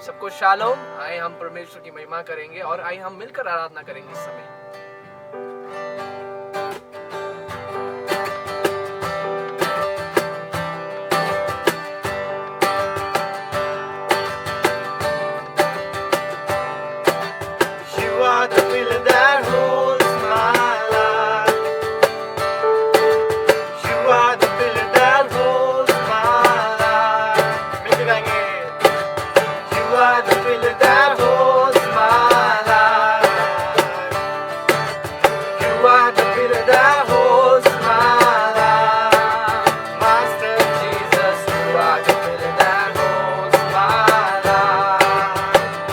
सबको शालोम। आए हम परमेश्वर की महिमा करेंगे और आए हम मिलकर आराधना करेंगे इस समय। You are the pillar that holds my life. You are the pillar that holds my life. मिलके गाएंगे। You are the pillar that holds my life. You are the pillar that holds my life. Master Jesus, you are the pillar that holds my life.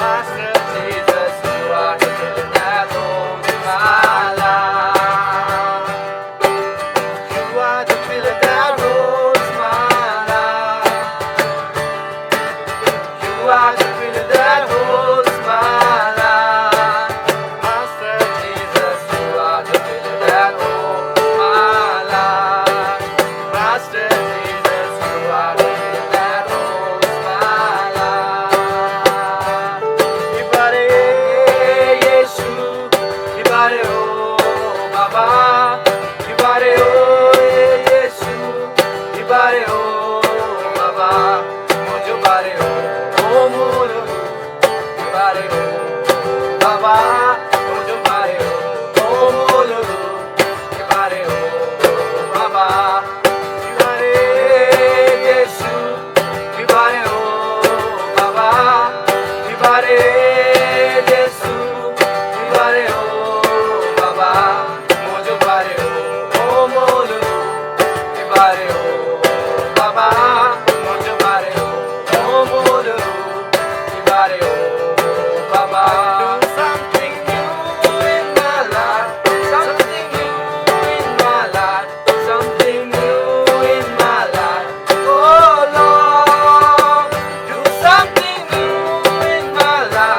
Master Jesus, you are the pillar that holds my life. You are the pillar that holds my life. You are the pillar that holds my life. Master Jesus, you are the pillar that holds my life. Master Jesus, you are the pillar that holds my life. Ibare Yesu, Ibare O Baba, Ibare O Yesu, Ibare O Baba, Mojo Bare O Moro, Ibare O Baba, Mojo Bare O Moro, Ibare O Baba, Ibare Yesu, Ibare O Baba, Ibare Yesu, Ibare O Baba, Mojo Bare O Moro, Ibare O Baba, Mojo Bare O Moro, Ibare O Baba. Do something new in my life, something new in my life, something new in my life. Oh Lord, do something new in my life.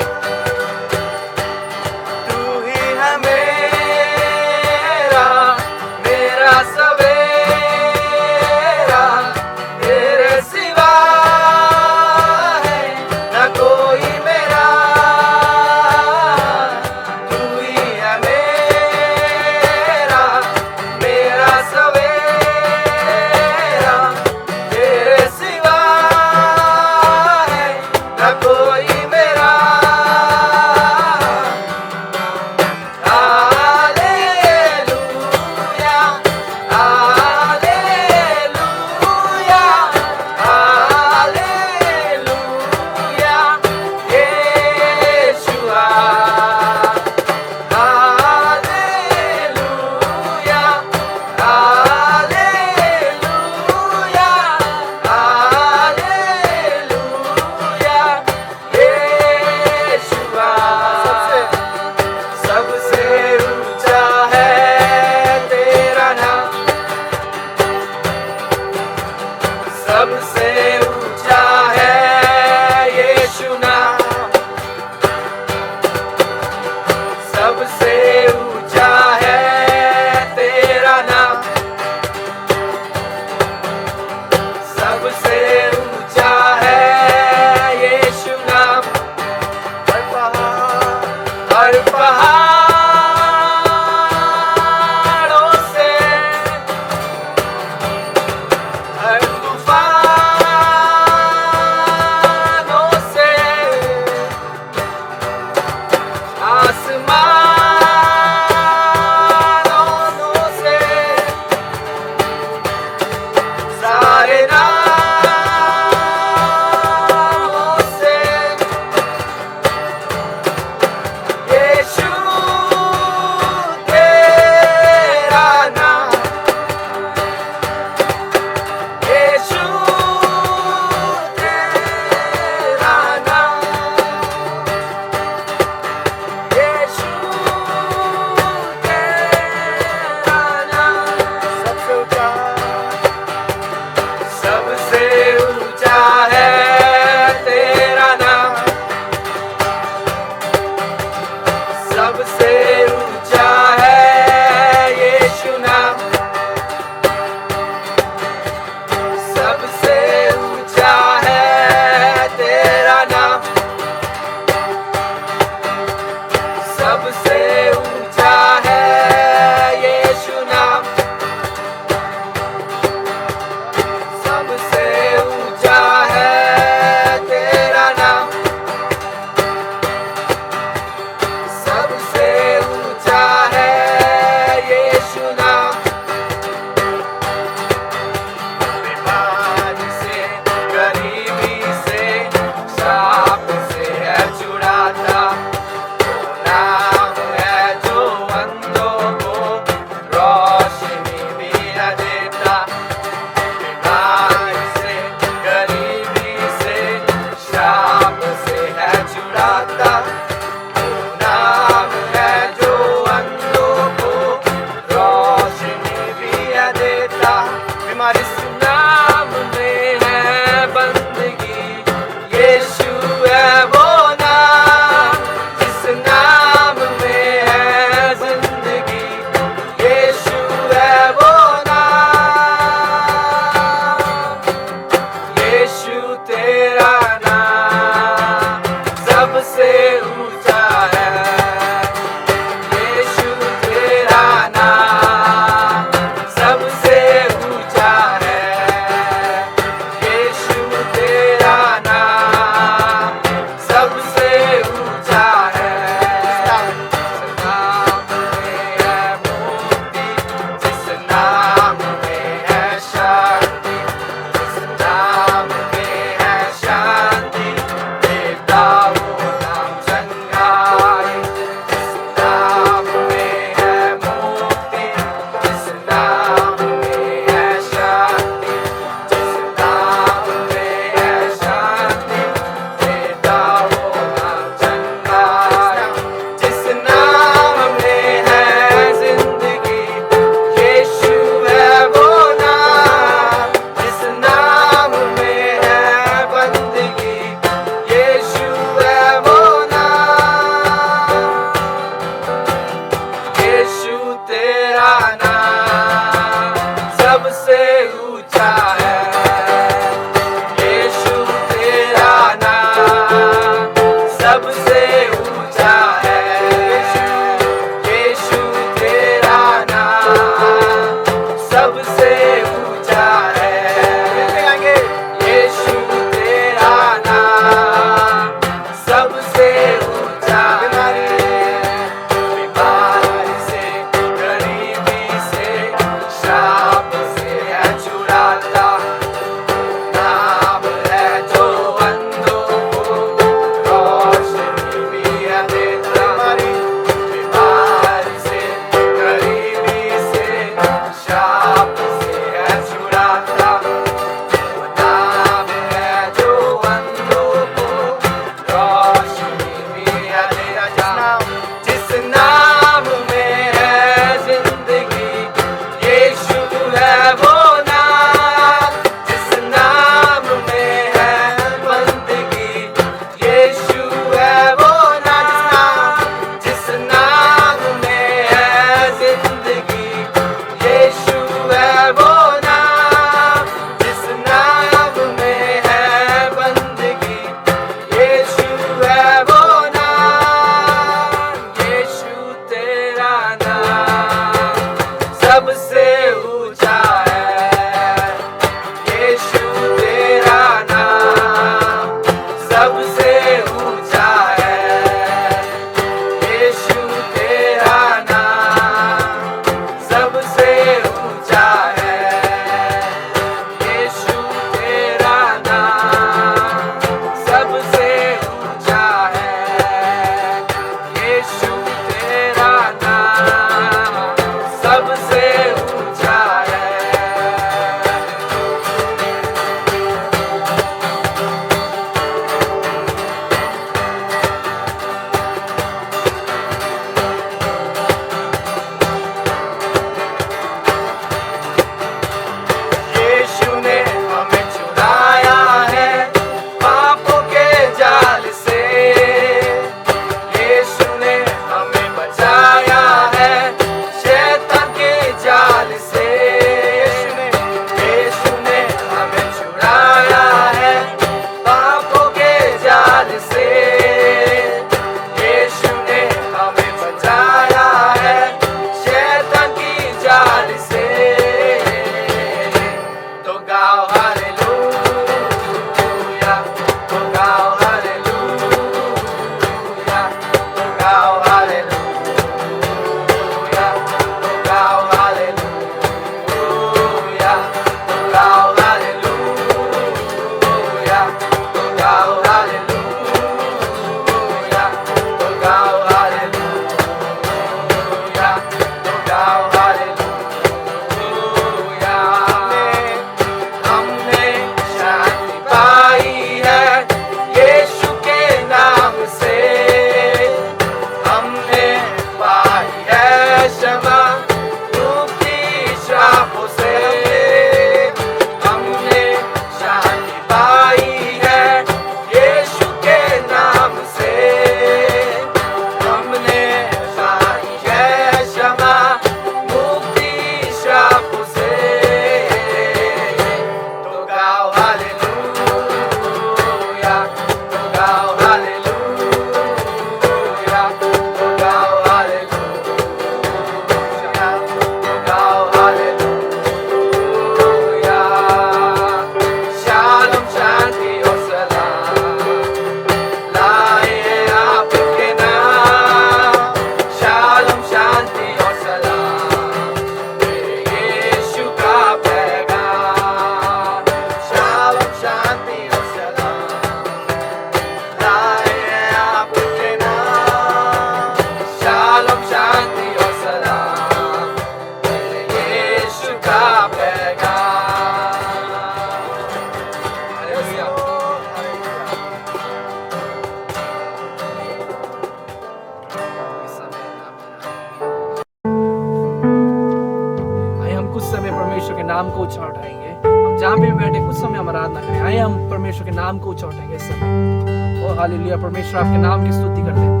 नाम को ऊंचा उठाएंगे। हम जहाँ भी बैठे कुछ समय हम आराधना करें। आइए हम परमेश्वर के नाम को ऊंचा उठाएंगे इस समय। ओ हालेलुया, परमेश्वर आपके नाम की स्तुति करते हैं।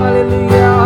Hallelujah.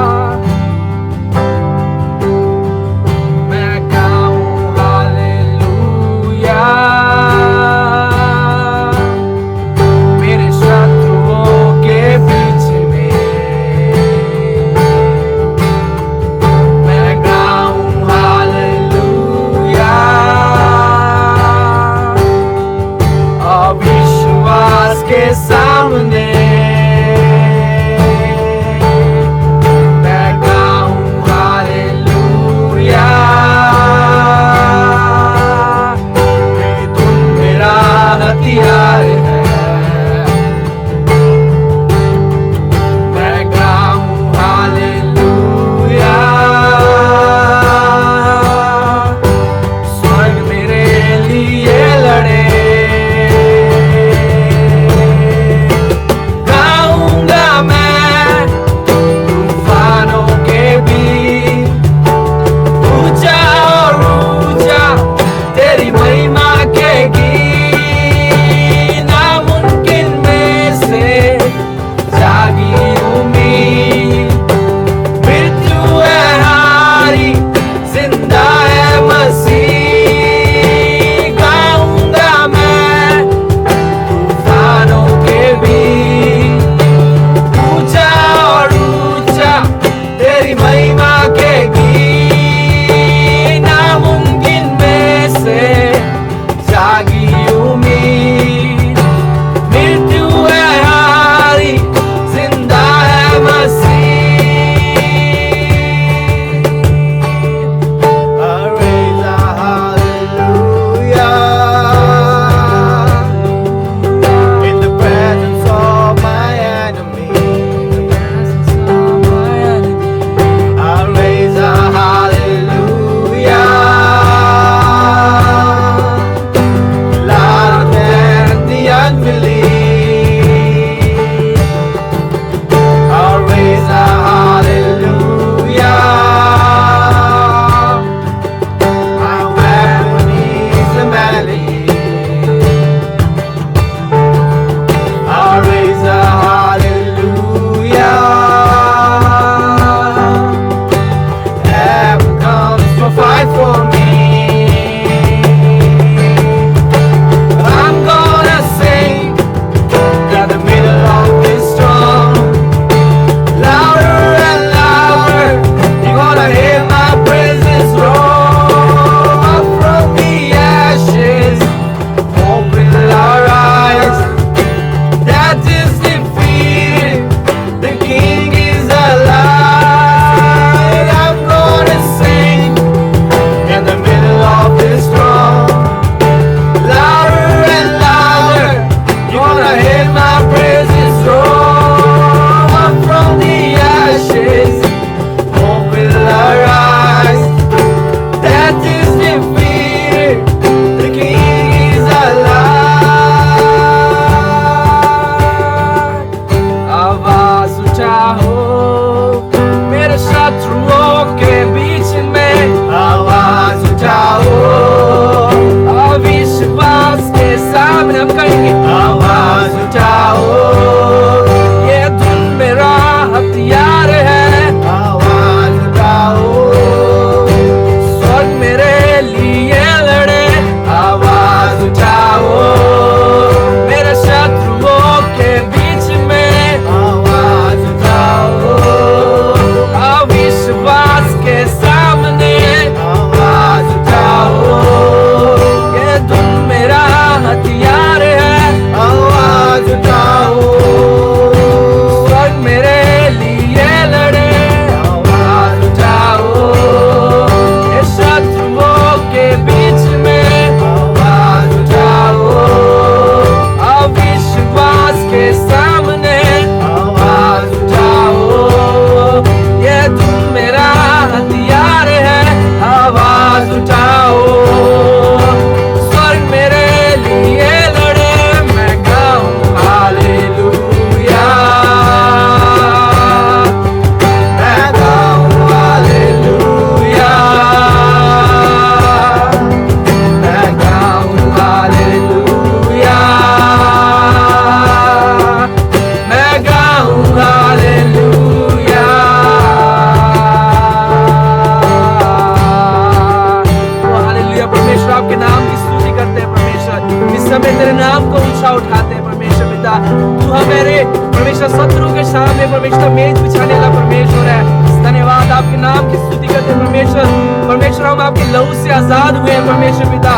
समय तेरे नाम को ऊंचा उठाते हैं परमेश्वर पिता। तू हमारे परमेश्वर शत्रु के सामने परमेश्वर मेज बिछाने वाला परमेश्वर है। धन्यवाद, आपके नाम की स्तुति करते हैं परमेश्वर। परमेश्वर हम आपके लहू से आजाद हुए हैं परमेश्वर पिता।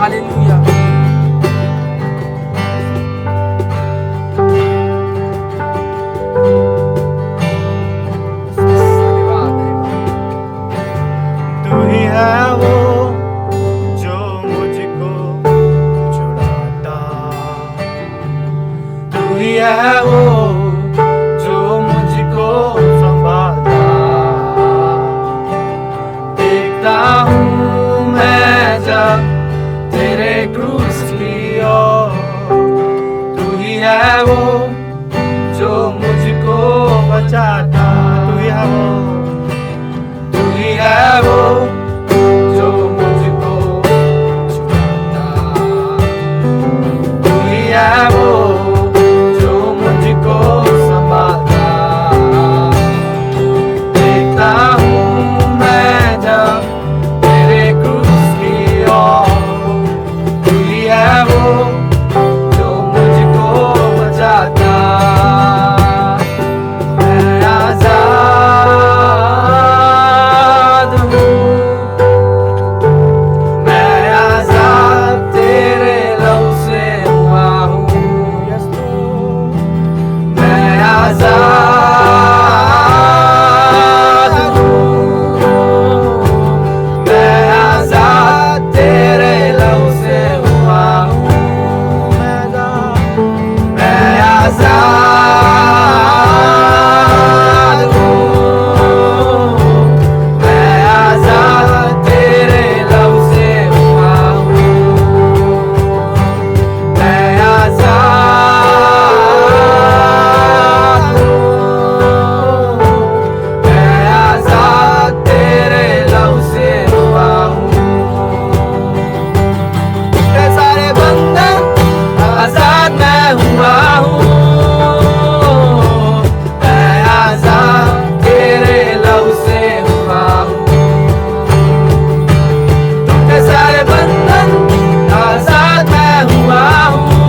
हालेलुया। तू ही है वो जो मुझको छुड़ाता, तू ही है वो जो मुझको संभालता। देखता हूँ मैं जब तेरे क्रूस की ओर, तू ही है वो जो मुझको बचाता। तू ही है वो, तू ही है वो जो मुझको छुड़ाता। तू ही है वो जो मुझको संभालता। देखता हूँ मैं जब तेरे क्रूस की ओर, तू ही है वो जो मुझको बचाता। मैं आजाद हूँ, मैं आजाद तेरे लहू से हुआ हूँ। मैं आजाद हूँ, मैं आजाद तेरे लहू से हुआ हूँ। मैं आजाद हूँ, मैं आजाद तेरे लहू से हुआ हूँ। मैं आजाद हूँ, मैं आजाद तेरे लहू से हुआ हूँ। तेरे सारे बंधन आजाद मैं हुआ हूँ। मैं आजाद तेरे लहू से हुआ हूँ। तेरे सारे बंधन आजाद मैं हुआ हूँ।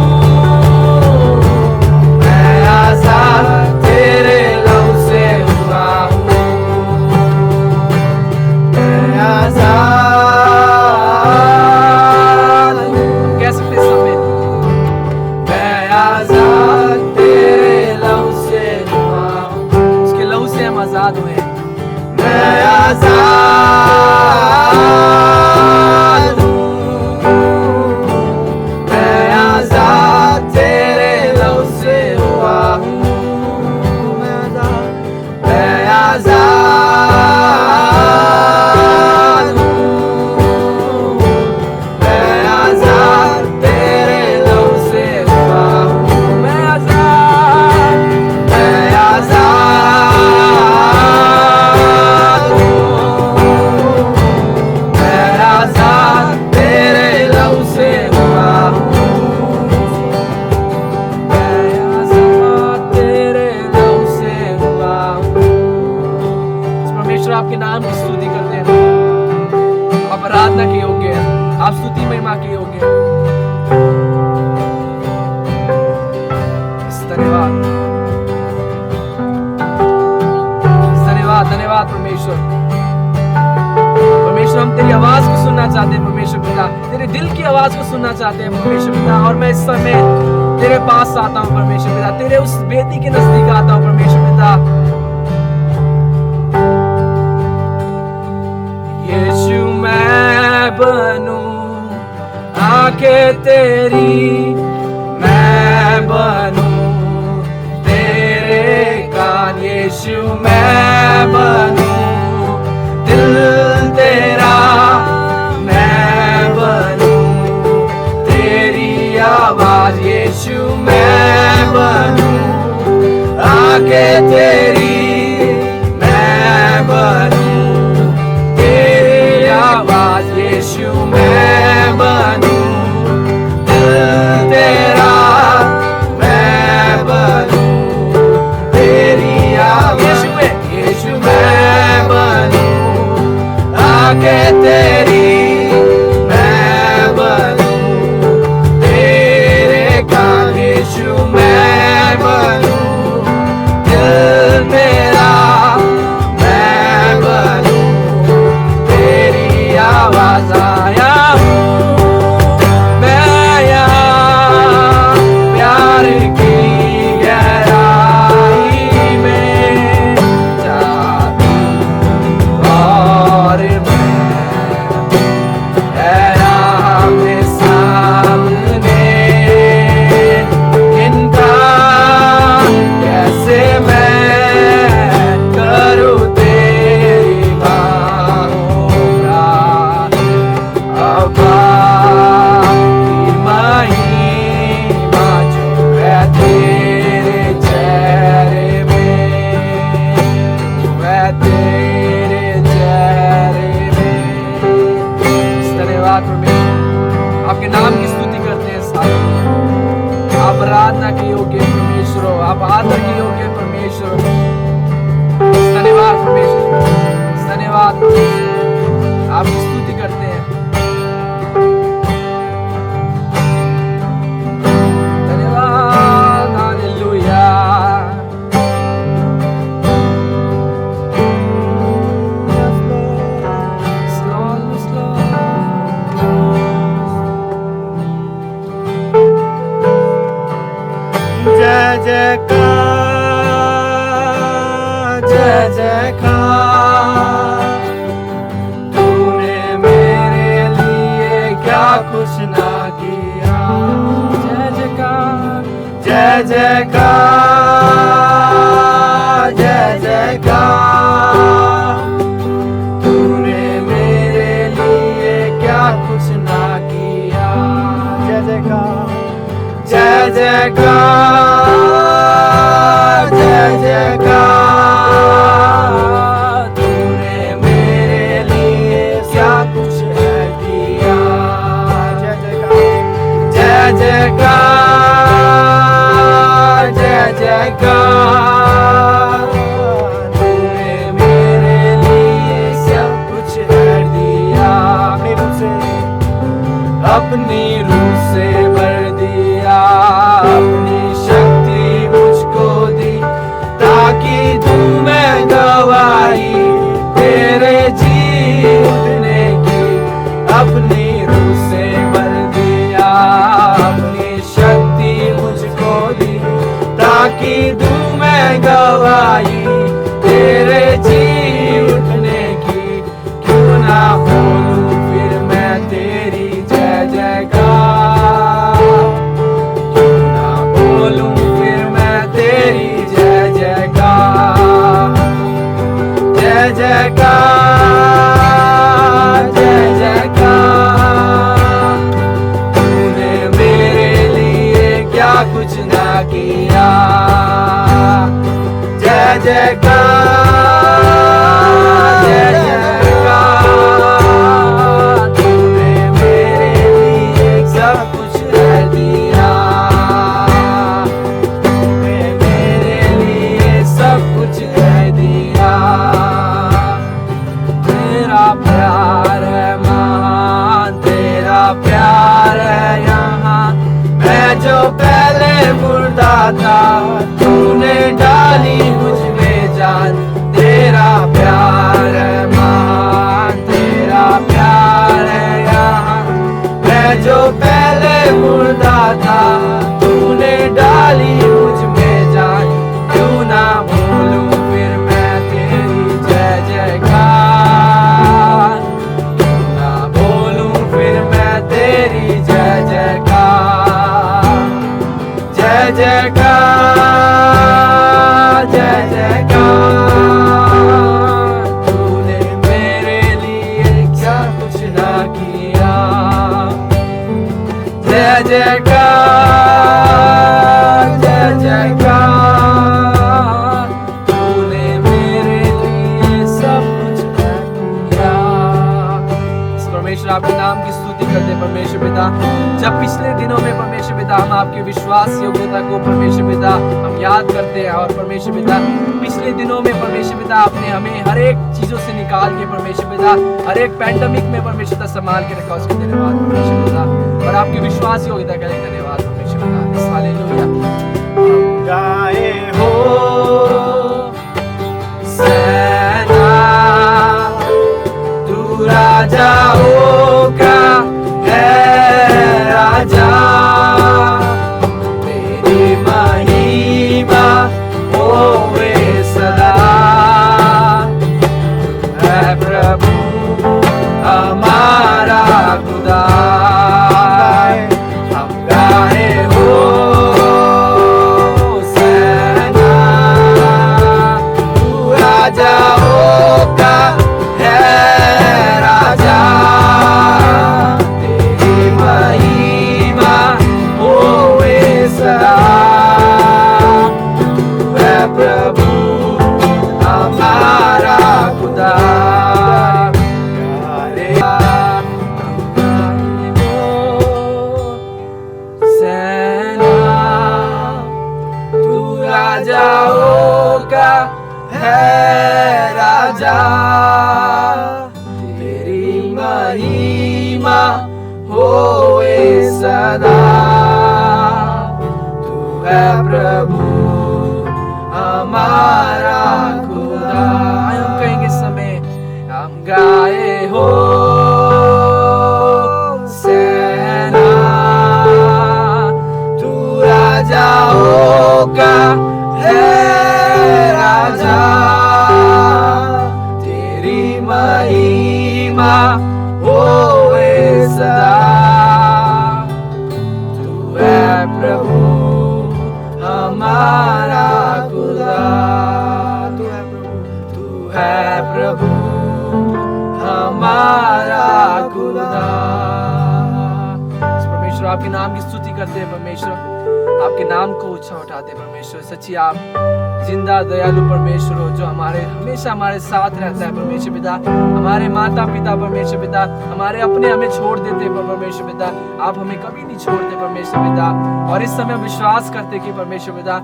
मैं आजाद तेरे लहू से हुआ हूँ। मैं आजाद हूँ। कह सकते हैं सब में, मैं आजाद तेरे लहू से हुआ हूँ। उसके लहू से हम आजाद हुए हैं। मैं आजाद हूँ, मैं आजाद तेरे लहू से हुआ हूँ। मैं आजाद हूँ, मैं आजाद तेरे लहू से हुआ हूँ। मैं आजाद हूँ, मैं आजाद तेरे लहू से हुआ हूँ। मैं आजाद तेरे लहू से हुआ हूँ। परमेश्वर आपके नाम की स्तुति करते हैं। आप आराधना के योग्य हैं, आप स्तुति महिमा के योग्य हैं। धन्यवाद, धन्यवाद, धन्यवाद परमेश्वर। परमेश्वर हम तेरी आवाज को सुनना चाहते हैं परमेश्वर पिता। तेरे दिल की आवाज को सुनना चाहते हैं परमेश्वर पिता। और मैं इस समय तेरे पास आता हूँ परमेश्वर पिता, तेरे उस बेटी के नजदीक आता हूँ परमेश्वर पिता। यीशु मैं बनूं आंखें तेरी, मैं बनूं तेरे कान। यीशु मैं बनूं दिल तेरा, मैं बनूं तेरी आवाज। यीशु मैं बनूं आंखें तेरी, मैं बनूं तेरी आवाज। यीशु मैं बनूं दिल तेरा, मैं बनूं तेरी आवाज। यीशु मैं बनूं धन्यवाद परमेश्वर, आपके नाम की स्तुति करते हैं साथ। आप आराधना के योग्य परमेश्वर हो, आप आदर के योग्य परमेश्वर हो। धन्यवाद परमेश्वर, धन्यवाद परमेश्वर, आपकी स्तुति करते हैं। धन्यवाद, हालेलुया। जय जयकार, जय जयकार, तूने मेरे लिए क्या कुछ ना किया। जय जयकार, जय जयकार, जय जयकार, तूने मेरे लिए क्या कुछ ना किया। जय जयकार, जय जयकार, जय जयकार, तूने मेरे लिए क्या कुछ है किया। जय जयकार, जय जयकार, जय जयकार, तूने मेरे लिए सब कुछ है दिया। अपनी रूह से भर दिया, अपनी शक्ति मुझको दी, ताकि तू मैं गवाही तेरे जी उठने की। अपनी रूह से भर दिया, अपनी शक्ति मुझको दी, ताकि तू मैं गवाही तेरे जी उठने की। क्यों ना बोलूं फिर मैं तेरी जय जयकार, क्यों ना बोलूं फिर मैं तेरी जय जयकार। जय जयकार, जय जयकार, तूने मेरे लिए क्या कुछ ना किया। जय जयकार, जय जयकार, तूने मेरे लिए सब कुछ है दिया। तूने मेरे लिए सब कुछ है दिया। तेरा प्यार है महान, तेरा प्यार है यहाँ। मैं जो पहले मुर्दा था, तूने डाली मुझ में जान। तेरा प्यार है महान, तेरा प्यार है यहाँ। मैं जो पहले मुर्दा था, तूने डाली मुझ में जान। क्यों ना बोलूं फिर मैं तेरी जय जयकार, क्यों ना बोलूं फिर मैं तेरी जय जयकार। जय जयकार, जय जयकार, तूने मेरे लिए क्या कुछ ना किया। जय जयकार, जय जयकार, तूने मेरे लिए सब कुछ किया। परमेश्वर आपके नाम की स्तुति करते परमेश्वर पिता। जब पिछले दिनों में परमेश्वर पिता हम आपके विश्वास योग्यता को परमेश्वर पिता हम याद करते हैं, और परमेश्वर पिता पिछले दिनों में परमेश्वर पिता आपने हमें हर एक चीजों से निकाल के परमेश्वर पिता हर एक पैंडेमिक में परमेश्वर पिता संभाल के रखा, उसके धन्यवाद परमेश्वर पिता। और आपकी विश्वास योग्यता के लिए धन्यवाद परमेश्वर पिता। हालेलुया। गाए हो सेना तू राजाओं का है राजा, तेरी महिमा होवे सदा। है प्रभु हमारा खुदा, हम गाए हो सेना है राजा, तेरी महिमा होए सदा। तू है प्रभु हमारा खुदा। हम कहेंगे इस समय, हम गाए हो सेना, तू राजाओं का है राजा, तेरी महिमा होए सदा। तू है प्रभु हमारा खुदा, तू है प्रभु, तू है प्रभु हमारा खुदा। परमेश्वर आपके नाम की स्तुति करते हैं, परमेश्वर आपके नाम को ऊंचा उठाते हैं। परमेश्वर सच्ची आप जिंदा दयालु परमेश्वर हो, जो हमेशा हमारे साथ रहता है। परमेश्वर पिता, हमारे माता पिता परमेश्वर पिता हमारे अपने हमें छोड़ देते हैं, परमेश्वर पिता आप हमें कभी नहीं छोड़ते परमेश्वर पिता। और इस समय विश्वास करते कि परमेश्वर पिता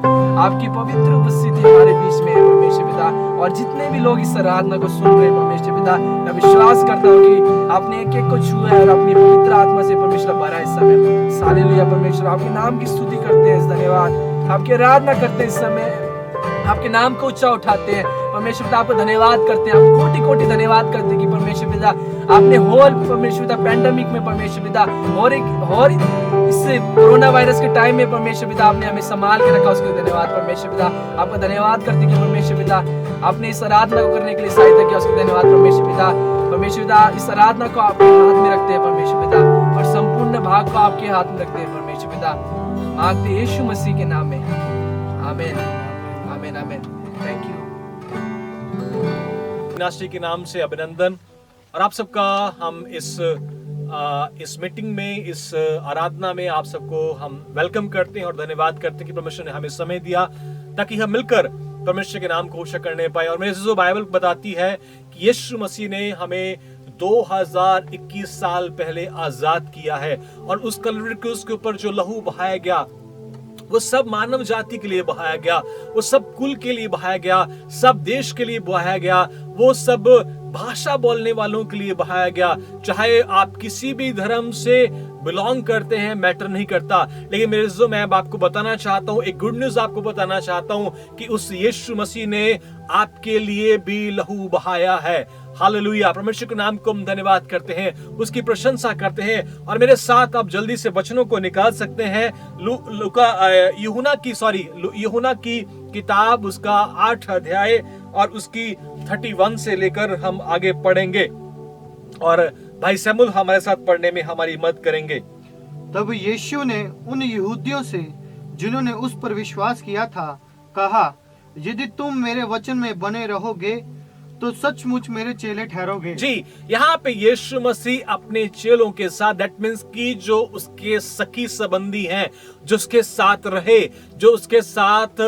आपकी पवित्र उपस्थिति हमारे बीच में है परमेश्वर पिता। और जितने भी लोग इस आराधना को सुन रहे हैं परमेश्वर पिता, मैं विश्वास करता हूँ कि आपने एक एक को छुआ है और अपनी पवित्र आत्मा से परमेश्वर भरा इस समय। हालेलुया परमेश्वर, आपके नाम की स्तुति करते हैं, धन्यवाद, आपकी आराधना करते हैं इस समय, आपके नाम को ऊंचा उठाते हैं परमेश्वर पिता। आपको धन्यवाद करते हैं, आप कोटि कोटि धन्यवाद करते हैं कि परमेश्वर पिता आपने होल परमेश्वर पिता पैंडेमिक में परमेश्वर पिता और इस कोरोना वायरस के टाइम में परमेश्वर पिता आपने हमें संभाल के रखा, उसके धन्यवाद परमेश्वर पिता। आपका धन्यवाद करते हैं कि परमेश्वर पिता आपने इस आराधना को करने के लिए सहायता किया, उसके धन्यवाद परमेश्वर पिता। परमेश्वर पिता इस आराधना को आपके हाथ में रखते हैं परमेश्वर पिता, और संपूर्ण भाग को आपके हाथ में रखते हैं परमेश्वर पिता, मांगते यीशु मसीह के नाम में, आमीन आमीन आमीन। Thank you. विनाशी के नाम से अभिनंदन, और आप सबका हम इस मीटिंग में, इस आराधना में आप सबको हम वेलकम करते हैं और धन्यवाद करते हैं कि परमेश्वर ने हमें समय दिया ताकि हम मिलकर परमेश्वर के नाम को ऊंचा करने पाए। और मेरे जो बाइबल बताती है कि यीशु मसीह ने हमें 2021 साल पहले आजाद किया है, और उस कलवरी क्रूस के ऊपर जो लहू बहाया गया वो सब मानव जाति के लिए बहाया गया, वो सब कुल के लिए बहाया गया, सब देश के लिए बहाया गया, वो सब भाषा बोलने वालों के लिए बहाया गया। चाहे आप किसी भी धर्म से बिलोंग करते हैं, मैटर नहीं करता। लेकिन मेरे जो मैं आपको बताना चाहता हूं, एक गुड न्यूज आपको बताना चाहता हूं कि उस यीशु मसीह ने आपके लिए भी लहू बहाया है। हालेलुया, परमेश्वर के नाम को हम धन्यवाद करते हैं, उसकी प्रशंसा करते हैं। और मेरे साथ आप जल्दी से वचनों को निकाल सकते हैं। यूहन्ना की किताब, उसका 8 अध्याय और उसकी 31 से लेकर हम आगे पढ़ेंगे, और भाई सैमुल हमारे साथ पढ़ने में हमारी मदद करेंगे। तब यीशु ने उन यहूदियों से जिन्होंने उस पर विश्वास किया था कहा, यदि तुम मेरे वचन में बने रहोगे तो सचमुच मेरे चेले ठहरोगे। जी, यहाँ पे यीशु मसीह अपने चेलों के साथ, दैट मीन्स कि जो उसके सखी संबंधी हैं, जो उसके साथ रहे, जो उसके साथ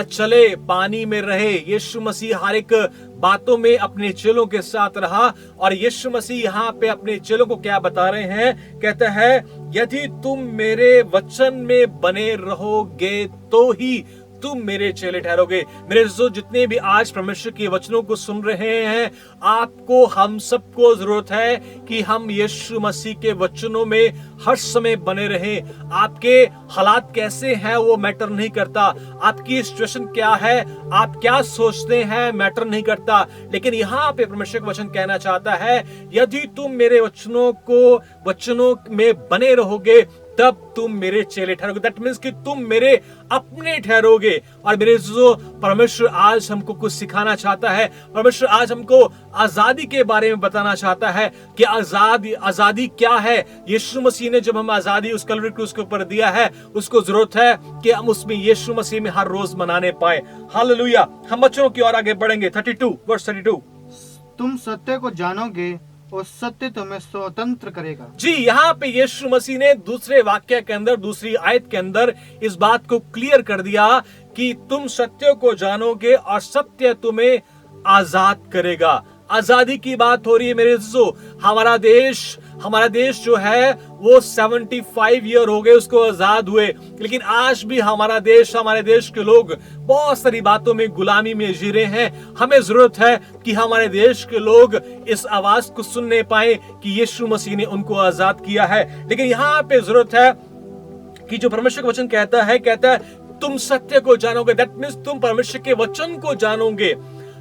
चले, पानी में रहे, यीशु मसीह हर एक बातों में अपने चेलों के साथ रहा। और यीशु मसीह यहाँ पे अपने चेलों को क्या बता रहे हैं? कहता है, यदि तुम मेरे वचन में बने रहोगे तो ही तुम मेरे चेले ठहरोगे। मेरे जो जितने भी आज परमेश्वर के वचनों को सुन रहे हैं, आपको, हम सबको जरूरत है कि हम यीशु मसीह के वचनों में हर समय बने रहें। आपके हालात कैसे हैं वो मैटर नहीं करता, आपकी सिचुएशन क्या है, आप क्या सोचते हैं मैटर नहीं करता। लेकिन यहाँ पे परमेश्वर का वचन कहना चाहता है, यदि तुम मेरे वचनों में बने रहोगे तब तुम मेरे चेले ठहरोगे। दैट मीन्स कि तुम मेरे अपने ठहरोगे। और मेरे जो परमेश्वर आज हमको कुछ सिखाना चाहता है, परमेश्वर आज हमको आजादी के बारे में बताना चाहता है कि आजादी क्या है। यीशु मसीह ने जब हम आजादी उस कलवरी क्रूस के ऊपर दिया है, उसको जरूरत है कि हम उसमें यीशु मसीह में हर रोज मनाने पाए। हालेलुया। हम बच्चों की ओर आगे बढ़ेंगे। 32 तुम सत्य को जानोगे और सत्य तुम्हें स्वतंत्र करेगा। जी, यहाँ पे यीशु मसीह ने दूसरे वाक्य के अंदर, दूसरी आयत के अंदर इस बात को क्लियर कर दिया कि तुम सत्य को जानोगे और सत्य तुम्हें आजाद करेगा। आजादी की बात हो रही है मेरे दोस्तों। हमारा देश हमारा देश जो है वो 75 ईयर हो गए उसको आजाद हुए, लेकिन आज भी हमारा देश, हमारे देश के लोग बहुत सारी बातों में गुलामी में जी रहे हैं। हमें जरूरत है कि हमारे देश के लोग इस आवाज को सुनने पाए कि यीशु मसीह ने उनको आजाद किया है। लेकिन यहाँ पे जरूरत है कि जो परमेश्वर का वचन कहता है तुम सत्य को जानोगे। दैट मीन्स तुम परमेश्वर के वचन को जानोगे,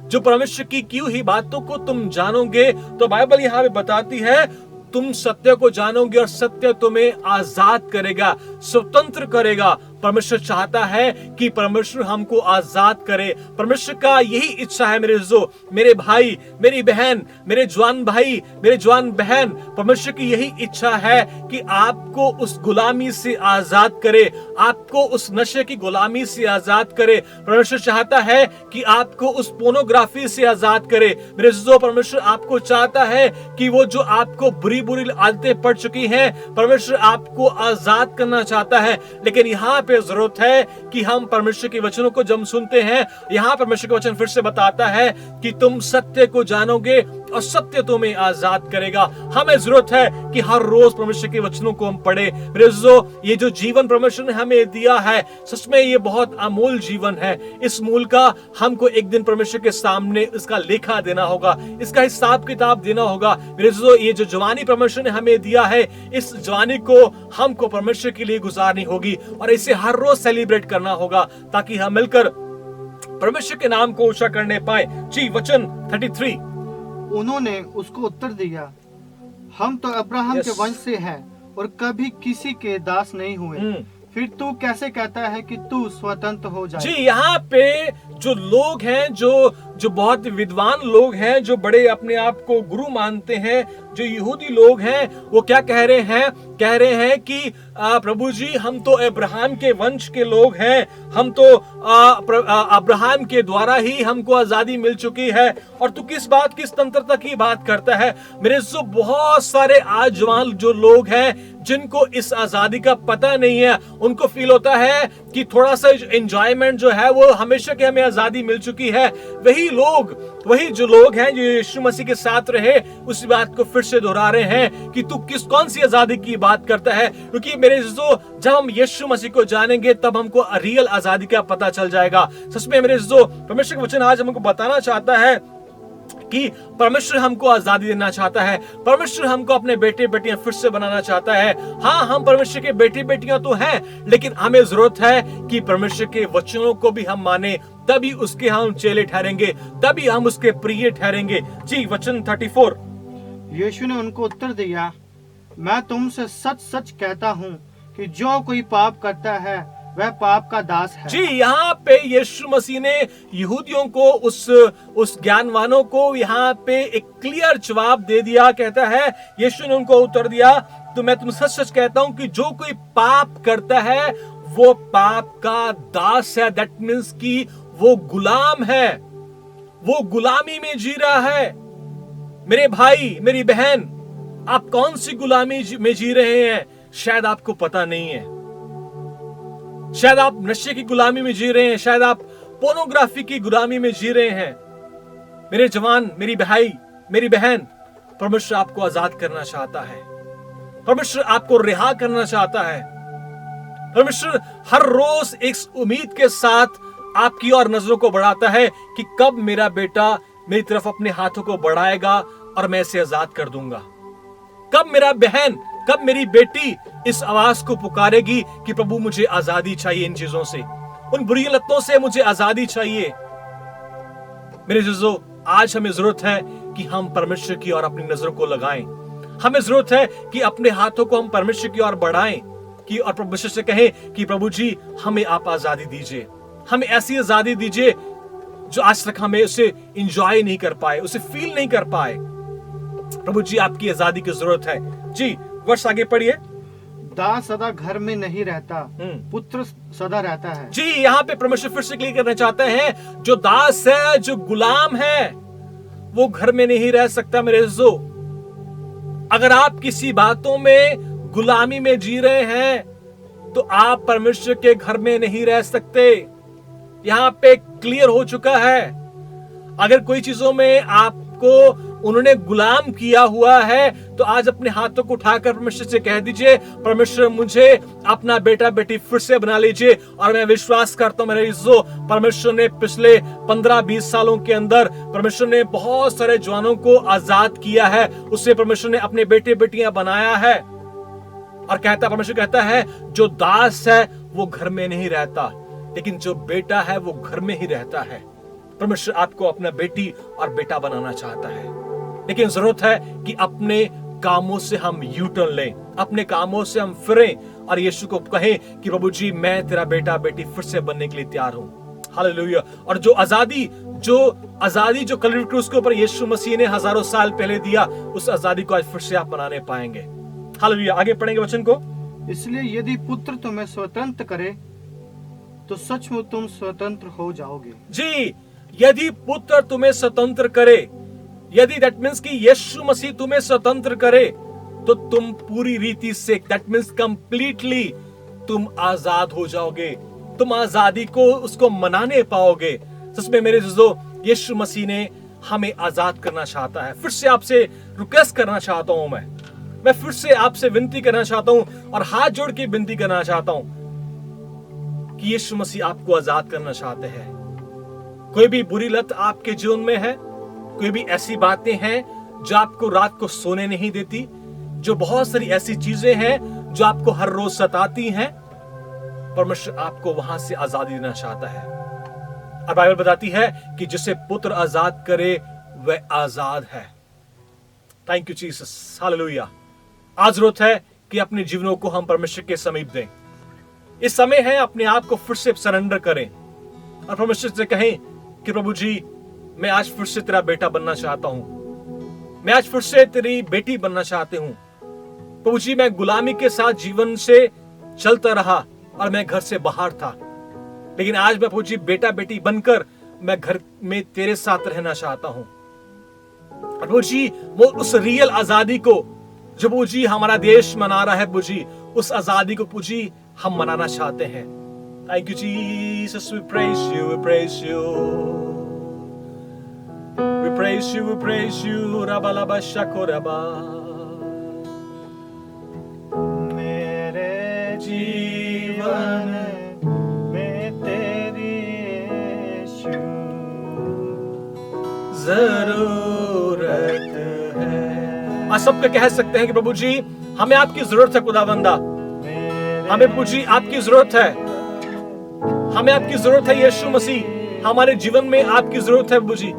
जो परमेश्वर की की हुई बातों को तुम जानोगे। तो बाइबल यहाँ पे बताती है तुम सत्य को जानोगे और सत्य तुम्हें आजाद करेगा, स्वतंत्र करेगा। परमेश्वर चाहता है कि परमेश्वर हमको आजाद करे। परमेश्वर का यही इच्छा है मेरे भाई, मेरी बहन, मेरे जवान भाई, मेरे जवान बहन। परमेश्वर की यही इच्छा है कि आपको उस गुलामी से आजाद करे, आपको उस नशे की गुलामी से आजाद करे। परमेश्वर चाहता है कि आपको उस पोर्नोग्राफी से आजाद करे। मेरे अजीजों, परमेश्वर आपको चाहता है कि वो जो आपको बुरी बुरी आदतें पड़ चुकी हैं, परमेश्वर आपको आजाद करना चाहता है। लेकिन यहाँ पे जरूरत है कि हम परमेश्वर के वचनों को जब सुनते हैं, यहाँ परमेश्वर का वचन फिर से बताता है कि तुम सत्य को जानोगे और सत्य तुम्हें आजाद करेगा। हमें जरूरत है कि हर रोज परमेश्वर के वचनों को हम पढ़े। मेरे अजीजों, ये जो जीवन परमेश्वर ने हमें दिया है, सच में ये बहुत अमूल्य जीवन है। इस मूल का हमको एक दिन परमेश्वर के सामने इसका लेखा देना होगा, इसका हिसाब किताब देना होगा। मेरे अजीजों, ये जो जवानी परमेश्वर ने हमें दिया है, इस जवानी को हमको परमेश्वर के लिए गुजारनी होगी और इसे हर रोज सेलिब्रेट करना होगा, ताकि हम मिलकर परमेश्वर के नाम को ऊंचा करने पाए। जी, वचन 33। उन्होंने उसको उत्तर दिया, हम तो अब्राहम के वंश से हैं और कभी किसी के दास नहीं हुए, फिर तू कैसे कहता है कि तू स्वतंत्र हो जाए? जी, यहाँ पे जो लोग हैं, जो बहुत विद्वान लोग हैं, जो बड़े अपने आप को गुरु मानते हैं, जो यहूदी लोग हैं, वो क्या कह रहे हैं कि प्रभु जी, हम तो अब्राहम के वंश के लोग हैं, हम तो अब्राहम के द्वारा ही हमको आजादी मिल चुकी है और तू किस तंत्रता की बात करता है? मेरे जो बहुत सारे आज जवान जो लोग हैं जिनको इस आजादी का पता नहीं है, उनको फील होता है कि थोड़ा सा एंजॉयमेंट जो है वो हमेशा की हमें आजादी मिल चुकी है। वही जो लोग हैं जो यीशु मसीह के साथ रहे, उस बात को फिर से दोहरा रहे हैं कि तू कौन सी आजादी की बात करता है। क्योंकि मेरे जो जब हम यीशु मसीह को जानेंगे तब हमको रियल आजादी का पता चल जाएगा। सच में मेरे जो परमेश्वर का वचन आज हमको बताना चाहता है कि परमेश्वर हमको आजादी देना चाहता है। परमेश्वर हमको अपने बेटे बेटियां फिर से बनाना चाहता है। हाँ, हम परमेश्वर के बेटे बेटियां तो हैं, लेकिन हमें जरूरत है कि परमेश्वर के वचनों को भी हम माने, तभी उसके हम चेले ठहरेंगे, तभी हम उसके प्रिय ठहरेंगे। जी, वचन 34। यीशु ने उनको उत्तर दिया, मैं तुमसे सच सच कहता हूँ कि जो कोई पाप करता है वह पाप का दास है। जी, यहाँ पे यीशु मसीह ने यहूदियों को, उस ज्ञानवानों को यहाँ पे एक क्लियर जवाब दे दिया। कहता है, यीशु ने उनको उत्तर दिया, तो मैं तुम सच सच कहता हूँ कि जो कोई पाप करता है वो पाप का दास है। दैट मीन्स कि वो गुलाम है, वो गुलामी में जी रहा है। मेरे भाई, मेरी बहन, आप कौन सी गुलामी में जी रहे हैं? शायद आपको पता नहीं है। शायद आप नशे की गुलामी में जी रहे हैं, शायद आप पोर्नोग्राफी की गुलामी में जी रहे हैं। मेरे जवान, मेरी भाई, मेरी बहन, परमेश्वर आपको आजाद करना चाहता है। परमेश्वर आपको रिहा करना चाहता है। परमेश्वर हर रोज एक उम्मीद के साथ आपकी और नजरों को बढ़ाता है कि कब मेरा बेटा मेरी तरफ अपने हाथों को बढ़ाएगा और मैं इसे आजाद कर दूंगा। कब मेरा बहन, कब मेरी बेटी इस आवाज को पुकारेगी कि प्रभु मुझे आजादी चाहिए, इन चीजों से, उन बुरी लतों से मुझे आजादी चाहिए। मेरे अजीजों, आज हमें जरूरत है कि हम परमेश्वर की ओर अपनी नजरों को लगाएं। हमें जरूरत है कि अपने हाथों को हम परमेश्वर की ओर बढ़ाएं कि और परमेश्वर से कहें कि प्रभु जी, हमें आप आजादी दीजिए, हमें ऐसी आजादी दीजिए जो आज तक हमें उसे एंजॉय नहीं कर पाए, उसे फील नहीं कर पाए। प्रभु जी, आपकी आजादी की जरूरत है। जी, वर्ष आगे पढ़िए। दास सदा घर में नहीं रहता, पुत्र सदा रहता है। जी, यहाँ पे परमेश्वर फिर से क्लियर करना चाहते हैं, जो दास है, जो गुलाम है, वो घर में नहीं रह सकता। मेरे अजीजों, अगर आप किसी बातों में गुलामी में जी रहे हैं तो आप परमेश्वर के घर में नहीं रह सकते। यहाँ पे क्लियर हो चुका है। अगर कोई चीजों में आपको उन्होंने गुलाम किया हुआ है, तो आज अपने हाथों को उठाकर परमेश्वर से कह दीजिए, परमेश्वर मुझे अपना बेटा बेटी फिर से बना लीजिए। और मैं विश्वास करता हूं मेरे इज्जो, परमेश्वर ने पिछले 15-20 सालों के अंदर परमेश्वर ने बहुत सारे जवानों को आजाद किया है, उससे परमेश्वर ने अपने बेटे बेटियां बनाया है। और परमेश्वर कहता है जो दास है वो घर में नहीं रहता, लेकिन जो बेटा है वो घर में ही रहता है। परमेश्वर आपको अपना बेटी और बेटा बनाना चाहता है, लेकिन जरूरत है कि अपने कामों से हम यू टर्न लें, अपने कामों से हम फिरें और यीशु को कहें कि प्रभु जी मैं तेरा बेटा बेटी फिर से बनने के लिए तैयार हूं। हालेलुया। और जो आजादी जो कलवरी क्रूस के ऊपर यीशु मसीह ने हजारों साल पहले दिया, उस आजादी को आज फिर से आप मनाने पाएंगे। हालेलुया। आगे पढ़ेंगे वचन को। इसलिए यदि पुत्र तुम्हें स्वतंत्र करे तो सचमुच तुम स्वतंत्र हो जाओगे। जी, यदि पुत्र तुम्हें स्वतंत्र करे, यदि दैट मीन्स कि यीशु मसीह तुम्हें स्वतंत्र करे, तो तुम पूरी रीति से दैट मीन्स कंप्लीटली तुम आजाद हो जाओगे, तुम आजादी को उसको मनाने पाओगे। सच में मेरे दोस्तों, यीशु मसीह ने हमें आजाद करना चाहता है। फिर से आपसे रिक्वेस्ट करना चाहता हूं, मैं फिर से आपसे विनती करना चाहता हूं और हाथ जोड़ के विनती करना चाहता हूं कि यीशु मसीह आपको आजाद करना चाहते हैं। कोई भी बुरी लत आपके जीवन में है, कोई भी ऐसी बातें हैं जो आपको रात को सोने नहीं देती, जो बहुत सारी ऐसी चीजें हैं जो आपको हर रोज सताती हैं, परमेश्वर आपको वहां से आजादी देना चाहता है। और बाइबल बताती है कि जिसे पुत्र आजाद करे वह आजाद है। Thank you Jesus, hallelujah. आज जरूरत है कि अपने जीवनों को हम परमेश्वर के समीप दें। इस समय है अपने आप को फिर से सरेंडर करें और परमेश्वर से कहें कि प्रभु जी मैं आज फिर से तेरा बेटा बनना चाहता हूं, मैं आज फिर से तेरी बेटी बनना चाहती हूं। प्रभु जी मैं गुलामी के साथ जीवन से चलता रहा और मैं घर से बाहर था, लेकिन आज मैं प्रभु जी बेटा बेटी बनकर मैं घर में तेरे साथ रहना चाहता हूं। और प्रभु जी वो उस रियल आजादी को जो प्रभु जी हमारा देश मना रहा है, प्रभु जी उस आजादी को प्रभु जी हम मनाना चाहते हैं। Thank you Jesus, we praise you, we praise you, we praise you, we praise you. रबा लबा शको रबा। मेरे जीवन में तेरी यीशु जरूरत है। आज सबके कह सकते हैं कि प्रभु जी हमें आपकी जरूरत है, खुदावंदा हमें प्रभु जी आपकी जरूरत है, हमें आपकी जरूरत है यीशु मसीह, हमारे जीवन में आपकी जरूरत है प्रभु जी,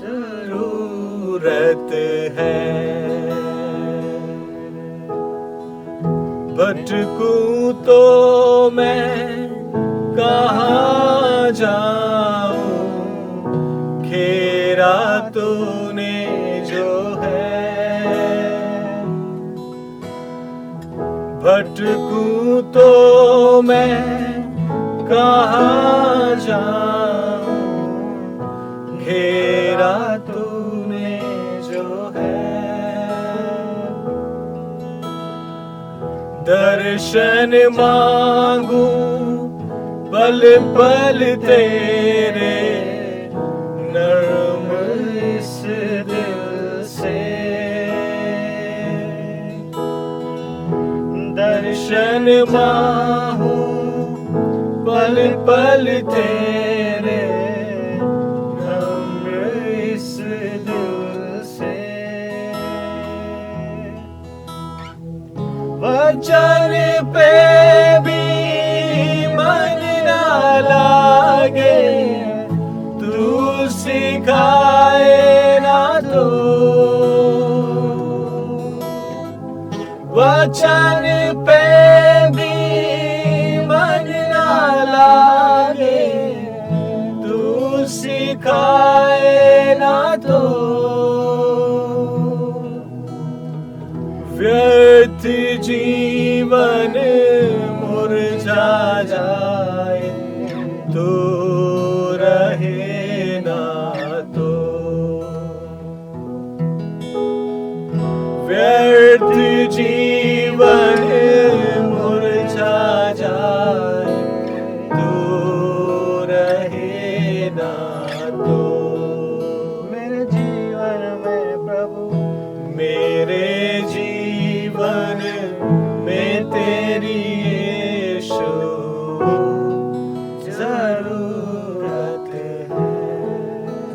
जरूरत है। भटकूं तो मैं कहाँ जाऊं, घेरा तूने जो है। भटकूं तो मैं कहाँ जाऊं, घेरा तूने जो है। दर्शन मांगू पल पल तेरे, नर्म इस दिल से। दर्शन मांगू पल पल तेरे, नर्म इस दिल से। वचन पे भी मन ना लागे, तू सिखाए ना तो। वचन पे भी मन ना लागे, तू सिखाए ना तो। व्यर्थ जीवन मुरझा जाए, तो रहे ना तो। व्यर्थ जीवन मुरझा जाए, तो रहे ना तो। मेरे जीवन में तेरी यीशु जरूरत है।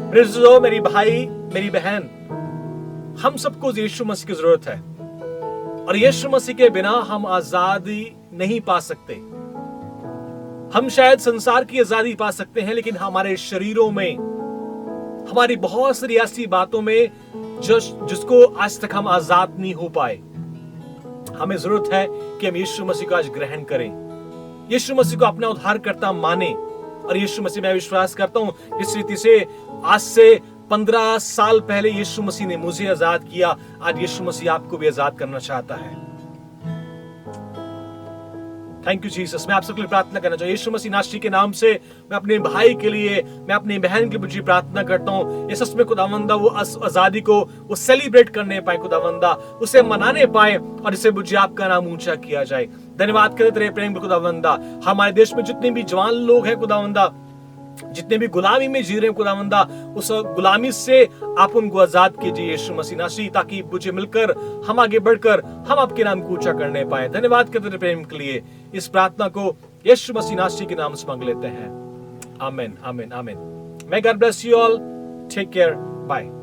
मेरे दोस्तों, मेरी भाई, मेरी बहन, हम सबको यीशु मसीह की जरूरत है और यीशु मसीह के बिना हम आजादी नहीं पा सकते। हम शायद संसार की आजादी पा सकते हैं, लेकिन हमारे शरीरों में, हमारी बहुत सारी ऐसी बातों में जिसको आज तक हम आजाद नहीं हो पाए। हमें जरूरत है कि हम यीशु मसीह को आज ग्रहण करें, यीशु मसीह को अपना उद्धारकर्ता माने। और यीशु मसीह, मैं विश्वास करता हूं जिस रीति से आज से 15 साल पहले यीशु मसीह ने मुझे आजाद किया, आज यीशु मसीह आपको भी आजाद करना चाहता है। Thank you Jesus. मैं आप सबके लिए प्रार्थना करना चाहूँ यीशु मसीह नासरी के नाम से। मैं अपने भाई के लिए, मैं अपनी बहन के लिए प्रार्थना करता हूँ, ये सच में खुदावंदा वो आजादी को वो सेलिब्रेट करने पाए, खुदावंदा उसे मनाने पाए और इसे मुझे आपका नाम ऊंचा किया जाए। धन्यवाद करते तेरे प्रेम के खुदावंदा। हमारे देश में जितने भी जवान लोग हैं खुदावंदा, जितने भी गुलामी में जी रहे हैं खुदावंदा, उस गुलामी से आप उनको आजाद कीजिए यीशु मसीह नासरी, ताकि मुझे मिलकर हम आगे बढ़कर हम आपके नाम को ऊंचा करने पाए। धन्यवाद करते तेरे प्रेम के लिए। इस प्रार्थना को यीशु मसीह नासरी के नाम से मांग लेते हैं। आमीन, आमीन, आमीन। May God bless you all. Take care. Bye.